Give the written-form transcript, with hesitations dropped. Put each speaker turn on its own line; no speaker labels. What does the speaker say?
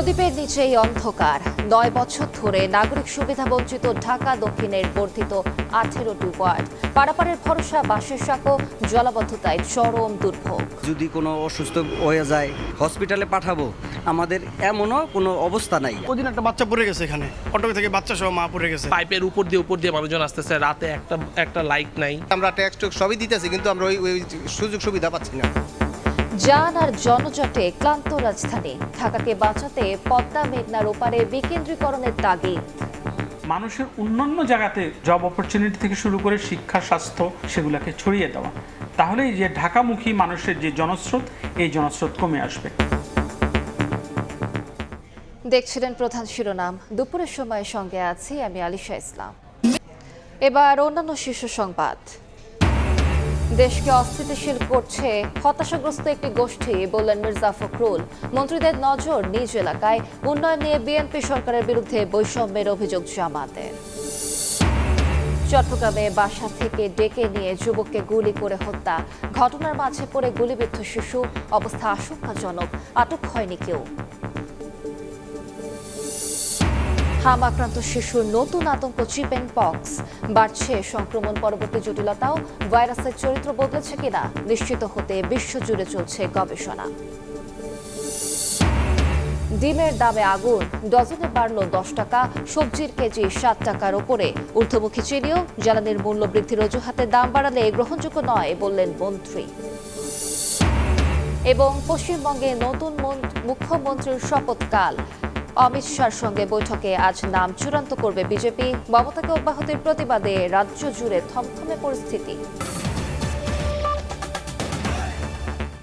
প্রদীপের নিচেই অন্ধকার ৯ বছর ধরে নাগরিক সুবিধা বঞ্চিত ঢাকা দক্ষিণের বর্ধিত 18টি ওয়ার্ড পারাপারের ভরসা বাসের সাঁকো জলাবদ্ধতায় চরম দুর্ভোগ।
যদি কোনো অসুস্থ হয়ে যায় হসপিটালে পাঠাবো, আমাদের এমনও কোনো অবস্থা নাই।
ওদিন একটা বাচ্চা পড়ে গেছে, এখানে অটো থেকে বাচ্চা সহ মা পড়ে গেছে।
পাইপের উপর দিয়ে মানুষজন আসতেছে, রাতে একটা লাইট নাই।
আমরা ট্যাক্স সবই দিতেছি, কিন্তু আমরা ওই সুযোগ সুবিধা পাচ্ছি না।
যান আর জনজটে ক্লান্ত রাজধানী ঢাকাকে বাঁচাতে পদ্মা মেঘনার ওপারে বিকেন্দ্রীকরণের তাগিদ।
মানুষের অন্যান্য জায়গাতে জব অপরচুনিটি থেকে শুরু করে শিক্ষা, স্বাস্থ্য সেগুলোকে ছড়িয়ে দেওয়া, তাহলেই যে ঢাকামুখী মানুষের যে জনস্রোত, এই জনস্রোত কমে আসবে।
দেখছিলেন প্রধান শিরোনাম, দুপুরের সময় সঙ্গে আছি আমি আলিশা ইসলাম। এবার অন্যান্য শীর্ষ সংবাদ। দেশকে অস্থিতিশীল করছে হতাশাগ্রস্ত একটি গোষ্ঠী, বললেন মির্জা ফখরুল। মন্ত্রীদের নজর নিজ এলাকায়, উন্নয়ন নিয়ে বিএনপি সরকারের বিরুদ্ধে বৈষম্যের অভিযোগ জামাতের। চট্টগ্রামে বাসা থেকে ডেকে নিয়ে যুবককে গুলি করে হত্যা, ঘটনার মাঝে পড়ে গুলিবিদ্ধ শিশু, অবস্থা আশঙ্কাজনক, আটক হয়নি কেউ। হাম আক্রান্ত শিশুর নতুন আতঙ্ক চিকেন পক্স, বাড়ছে সংক্রমণ পরবর্তী জটিলতাও, ভাইরাসের চরিত্র বদলেছে কিনা নিশ্চিত হতে বিশ্বজুড়ে চলছে গবেষণা। ডিমের দামে আগুন, ডজনে বাড়ল 10 টাকা, সবজির কেজি 7 টাকার ওপরে, ঊর্ধ্বমুখী চিনিও। জ্বালানির মূল্য বৃদ্ধির অজুহাতে দাম বাড়ালে গ্রহণযোগ্য নয় বললেন মন্ত্রী। এবং পশ্চিমবঙ্গে নতুন মুখ্যমন্ত্রীর শপথকাল, অমিত শাহর সঙ্গে বৈঠকে আজ নাম চূড়ান্ত করবে বিজেপি। মমতাকে অব্যাহতির প্রতিবাদে রাজ্য জুড়ে থমথমে পরিস্থিতি।